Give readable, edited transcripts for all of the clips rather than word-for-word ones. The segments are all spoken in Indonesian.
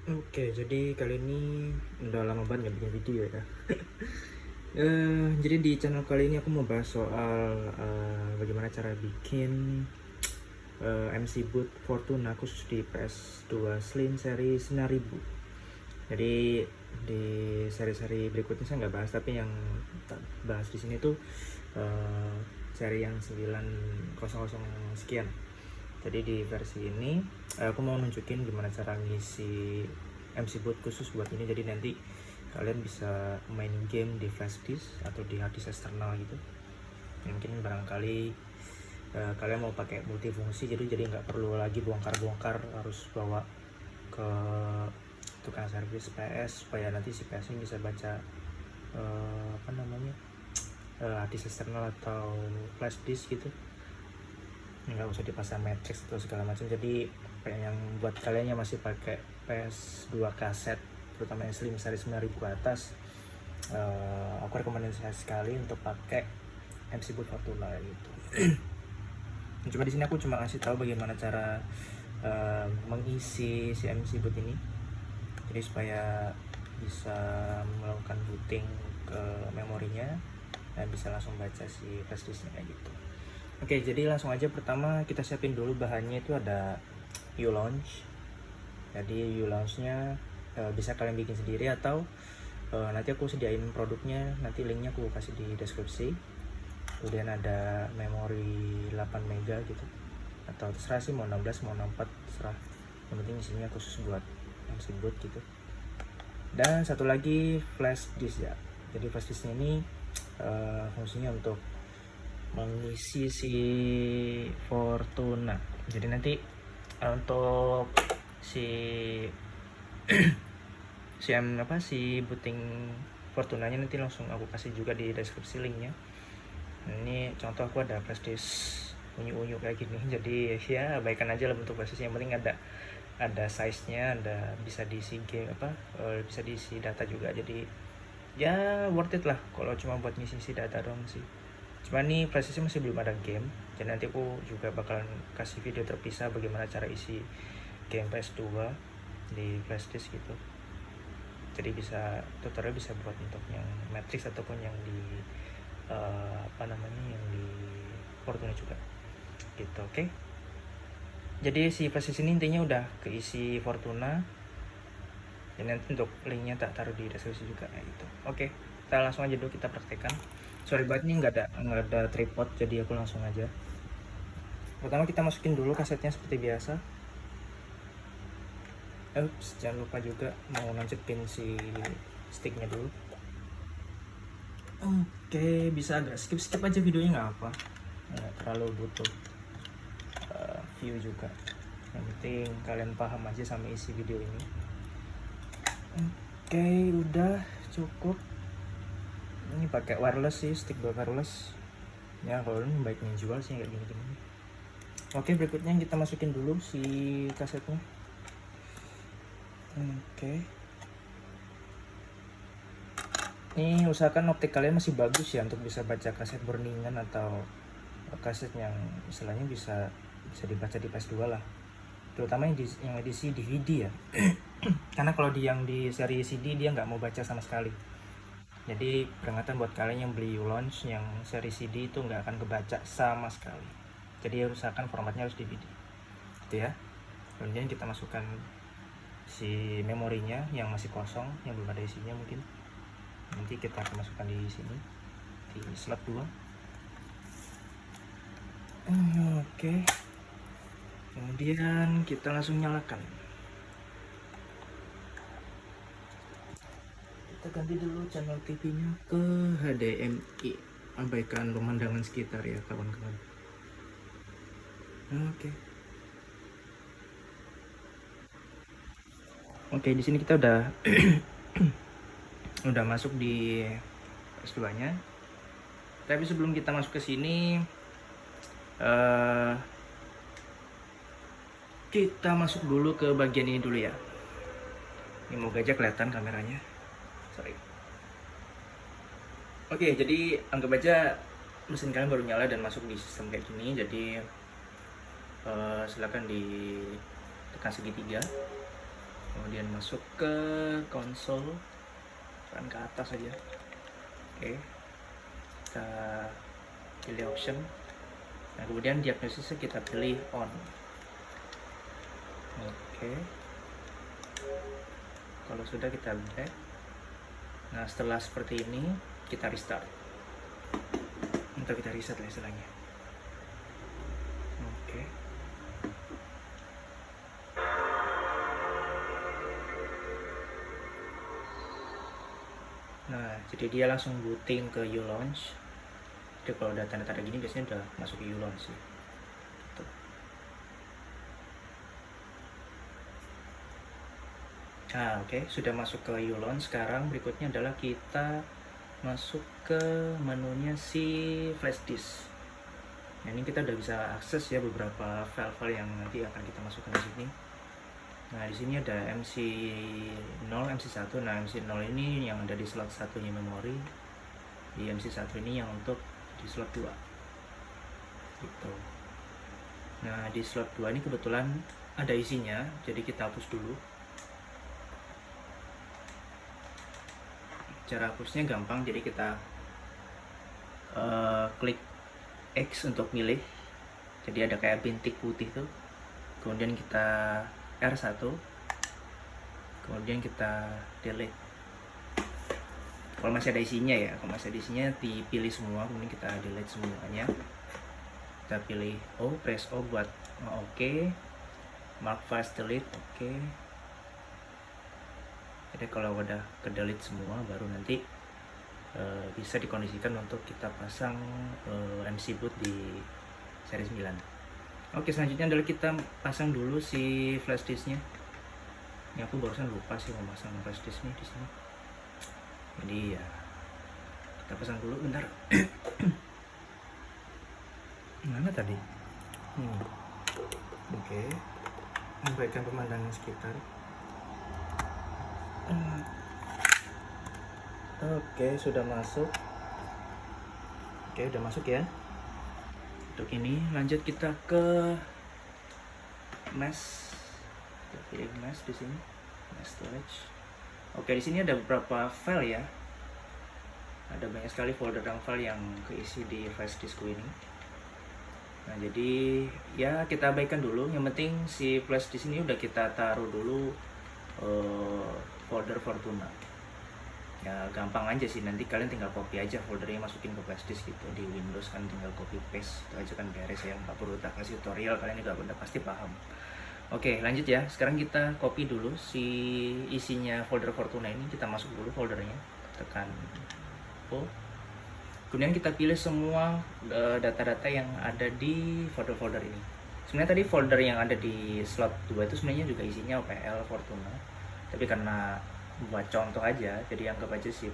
Oke, jadi kali ini udah lama banget nggak bikin video ya. Jadi di channel kali ini aku mau bahas soal bagaimana cara bikin MC boot Fortuna khusus di PS2 Slim seri 9000. Jadi di seri-seri berikutnya saya nggak bahas, tapi yang tak bahas di sini tuh seri yang 900 sekian. Jadi di versi ini aku mau nunjukin gimana cara ngisi MC boot khusus buat ini. Jadi nanti kalian bisa main game di flash disk atau di hard disk eksternal gitu. Mungkin barangkali kalian mau pakai multifungsi, jadi nggak perlu lagi bongkar-bongkar harus bawa ke tukang servis PS supaya nanti si PS ini bisa baca hard disk eksternal atau flash disk gitu. Nggak usah dipasang matrix atau segala macam. Jadi yang buat kalian yang masih pakai PS2 kaset, terutama yang slim seri 9000 ke atas, aku rekomendasi sekali untuk pakai MC boot Fortuna gitu. Cuma di sini aku cuma ngasih tahu bagaimana cara mengisi si MC boot ini, jadi supaya bisa melakukan booting ke memorinya dan bisa langsung baca si flash disknya kayak gitu. Oke, jadi langsung aja. Pertama kita siapin dulu bahannya, itu ada U-Launch. Jadi U-Launch-nya bisa kalian bikin sendiri atau nanti aku sediain produknya, nanti linknya aku kasih di deskripsi. Kemudian ada memori 8 MB gitu, atau terserah sih mau 16 mau 64 terserah, yang penting isinya khusus buat MC boot gitu. Dan satu lagi flash disk ya. Jadi flash disk ini fungsinya untuk mengisi si Fortuna. Jadi nanti untuk si si booting Fortunanya nanti langsung aku kasih juga di deskripsi linknya. Ini contoh aku ada flash disk unyu-unyu kayak gini, jadi ya abaikan aja lah bentuk flash disk, yang penting ada size-nya, ada bisa diisi game bisa diisi data juga. Jadi ya worth it lah kalau cuma buat ngisi data doang sih. Cuma nih prosesnya masih belum ada game, jadi nanti aku juga bakalan kasih video terpisah bagaimana cara isi game PS2 di flash disk gitu. Jadi bisa tutorial bisa buat untuk yang Matrix ataupun yang di yang di Fortuna juga gitu. Oke. Jadi si flash disk ini intinya udah keisi Fortuna, dan nanti untuk linknya tak taruh di deskripsi juga gitu. Oke, kita langsung aja dulu, kita praktekkan. Sorry banget nih nggak ada tripod, jadi aku langsung aja. Pertama kita masukin dulu kasetnya seperti biasa. Jangan lupa juga mau nancepin si sticknya dulu. Oke, bisa agak skip aja videonya, nggak apa, nggak terlalu butuh view juga. Yang penting kalian paham aja sama isi video ini. Oke, udah cukup. Ini pakai wireless sih, stick wireless ya. Kalau ini baiknya jual sih kayak gini. Oke, berikutnya kita masukin dulu si kasetnya. Oke, ini usahakan optik kalian masih bagus ya untuk bisa baca kaset burningan atau kaset yang istilahnya bisa dibaca di PS2 lah, terutama yang edisi DVD ya. Karena kalau yang di seri CD dia nggak mau baca sama sekali. Jadi peringatan buat kalian yang beli U-Launch yang seri CD itu nggak akan kebaca sama sekali. Jadi usahakan formatnya harus DVD gitu ya. Kemudian kita masukkan si memorinya yang masih kosong, yang belum ada isinya mungkin. Nanti kita akan masukkan di sini, di slot 2. Oke. Kemudian kita langsung nyalakan. Kita ganti dulu channel TV-nya ke HDMI. Abaikan pemandangan sekitar ya kawan-kawan. Oke, di sini kita udah udah masuk di PS2-nya. Tapi sebelum kita masuk ke sini, kita masuk dulu ke bagian ini dulu ya. Ini moga aja kelihatan kameranya. Sorry. Oke, jadi anggap aja mesin kalian baru nyala dan masuk di sistem kayak gini. Jadi silakan ditekan segitiga. kemudian masuk ke konsol, tekan ke atas aja. Oke, kita pilih option. Nah, kemudian diagnosisnya kita pilih on. Oke, kalau sudah kita back. Nah, setelah seperti ini kita restart, atau kita reset lah istilahnya. Oke. Nah, jadi dia langsung booting ke uLaunch. Jadi kalau udah tanda-tanda gini biasanya udah masuk ke uLaunch sih. Gitu. Nah, oke, sudah masuk ke uLaunch. Sekarang berikutnya adalah kita masuk ke menunya si flash disk. Nah, ini kita udah bisa akses ya beberapa file-file yang nanti akan kita masukkan di sini. Nah, di sini ada MC0, MC1. Nah, MC0 ini yang ada di slot satunya memori. Di MC1 ini yang untuk di slot 2. Gitu. Nah, di slot 2 ini kebetulan ada isinya, jadi kita hapus dulu. Cara hapusnya gampang, jadi kita klik X untuk milih. Jadi ada kayak bintik putih tuh. Kemudian kita R1, kemudian kita delete. Kalau masih ada isinya ya, kalau masih ada isinya dipilih semua, kemudian kita delete semuanya. Kita pilih O, press O buat OK, mark fast delete, OK. Jadi kalau udah ke delete semua, baru nanti bisa dikondisikan untuk kita pasang MC boot di seri 9. Oke, selanjutnya adalah kita pasang dulu si flash disknya. Ini aku barusan lupa sih mau pasang flash disk nih di sini. Jadi ya kita pasang dulu bentar. Mana tadi? Oke, memberikan pemandangan sekitar. Oke, sudah masuk. Oke, udah masuk ya. Untuk ini lanjut kita ke mesh. Kita pilih mesh di sini, mesh storage. Oke, di sini ada beberapa file ya. Ada banyak sekali folder dan file yang keisi di flash diskku ini. Nah, jadi ya kita abaikan dulu. Yang penting si flash disk ini udah kita taruh dulu folder Fortuna. Ya gampang aja sih, nanti kalian tinggal copy aja foldernya, masukin ke flash disk gitu. Di Windows kan tinggal copy paste, itu aja kan beres ya, nggak perlu tak kasih tutorial, kalian juga udah pasti paham. Oke, lanjut ya. Sekarang kita copy dulu si isinya folder Fortuna ini, kita masuk dulu foldernya, tekan O. Kemudian kita pilih semua data-data yang ada di folder-folder ini. Sebenarnya tadi folder yang ada di slot 2 itu sebenarnya juga isinya OPL Fortuna, tapi karena buat contoh aja, jadi anggap aja si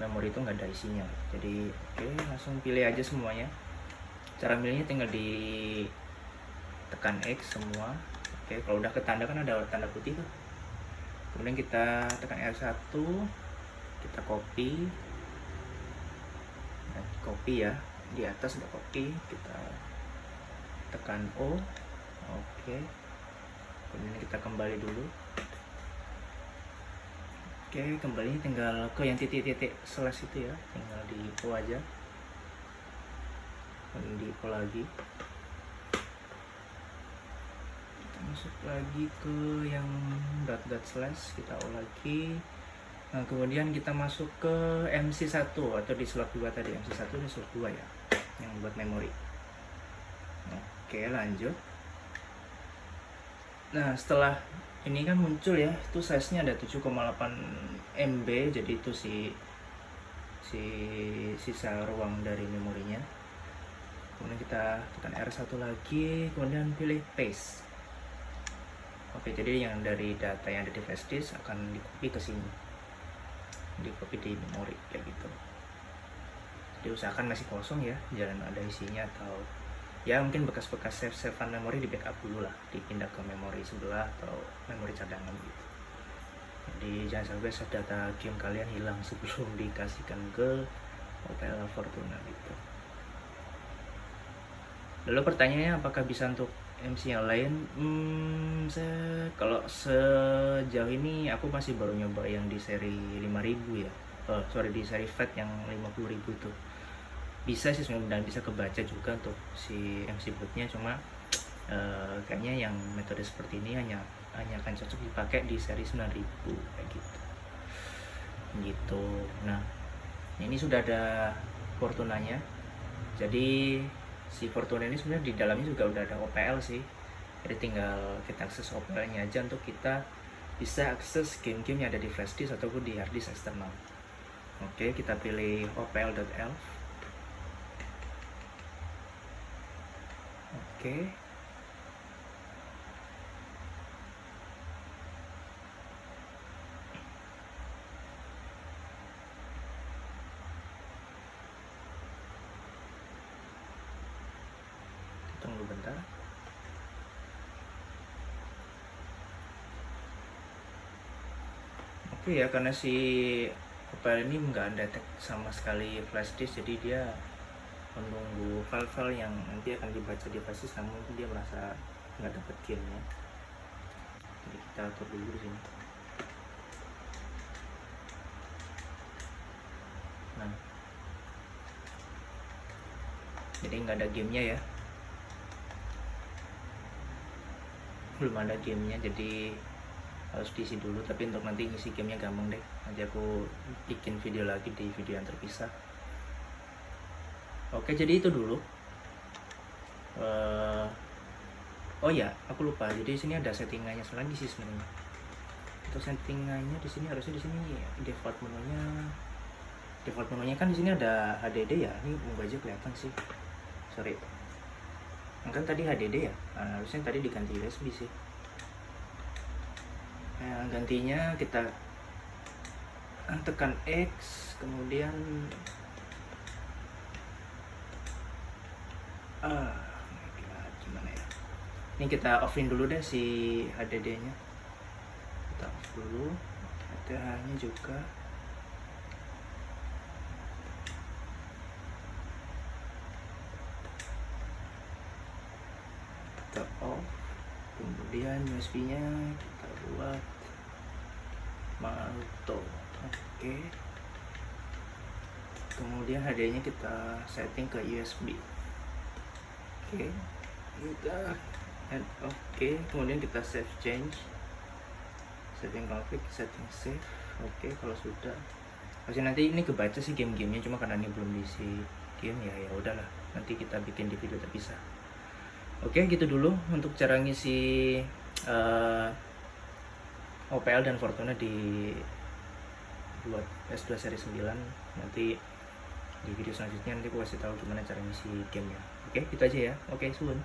memori itu nggak ada isinya. Jadi oke, langsung pilih aja semuanya. Cara milihnya tinggal di tekan X semua. Oke, kalau udah ketanda kan ada tanda putih tuh. Kemudian kita tekan R1, kita copy. Nah, copy ya, di atas udah copy, kita tekan O. Oke, kemudian kita kembali dulu. Oke, kembali tinggal ke yang titik-titik slash itu ya, tinggal di O aja, dan di O lagi. Kita masuk lagi ke yang dot slash, kita O lagi. Nah, kemudian kita masuk ke MC1 atau di slot 2 tadi, MC1 di slot 2 ya, yang buat memori. Oke, lanjut. Nah, setelah ini kan muncul ya, itu size-nya ada 7,8 MB, jadi itu si sisa ruang dari memorinya. Kemudian kita tekan R1 lagi, kemudian pilih paste. Oke, jadi yang dari data yang ada di flash disk akan di-copy ke sini, di-copy di memori kayak gitu. Jadi usahakan masih kosong ya, jangan ada isinya, atau ya mungkin bekas-bekas save-savean memori di backup dulu lah, dipindah ke memori sebelah atau memori cadangan gitu. Jadi jangan sampai data game kalian hilang sebelum dikasihkan ke OPL Fortuna gitu. Lalu pertanyaannya, apakah bisa untuk MC yang lain, kalau sejauh ini aku masih baru nyoba yang di seri 5000 ya. Sorry, di seri fat yang 50.000 itu. Bisa sih sebenarnya, dan bisa kebaca juga untuk si MC bootnya, cuma kayaknya yang metode seperti ini hanya akan cocok dipakai di seri 9000 kayak gitu. Nah, ini sudah ada Fortunanya. Jadi si Fortuna ini sebenarnya di dalamnya juga udah ada OPL sih, jadi tinggal kita akses OPL-nya aja untuk kita bisa akses game-game yang ada di flash disk ataupun di hard disk eksternal. Oke, kita pilih opl.elf. Oke, tunggu bentar. Oke ya, karena si OPL ini nggak detect sama sekali flash disk, jadi dia menunggu file-file yang nanti akan dibaca di flash disk, namun dia merasa nggak dapet gamenya. Jadi kita atur dulu di sini. Nah, jadi nggak ada gamenya ya, belum ada gamenya, jadi harus diisi dulu. Tapi untuk nanti ngisi gamenya gampang deh, nanti aku bikin video lagi di video yang terpisah. Oke, jadi itu dulu. Oh ya, aku lupa. Jadi di sini ada settingannya lagi sih sebenarnya. Untuk settingannya di sini harusnya di sini default menunya kan di sini ada HDD ya. Ini mau aja kelihatan sih. Sorry. Kan tadi HDD ya. Nah, harusnya tadi diganti USB sih. Nah, gantinya kita tekan X, kemudian gimana ya? Ini kita offin dulu deh si HDD-nya. Kita off dulu. HDH-nya juga. Kita off. Kemudian USB-nya kita buat Malto. Oke. Kemudian HD-nya kita setting ke USB. Oke. Kita add oke. Kemudian kita save change. Setting config, setting save. Oke, kalau sudah. Pasti nanti ini kebaca sih game-gamenya, cuma karena ini belum diisi game ya udahlah. Nanti kita bikin di video terpisah. Oke, gitu dulu untuk cara ngisi OPL dan Fortuna di buat S2 seri 9. Nanti di video selanjutnya nanti aku kasih tahu gimana cara ngisi gamenya. Oke, gitu aja ya. Oke, suun.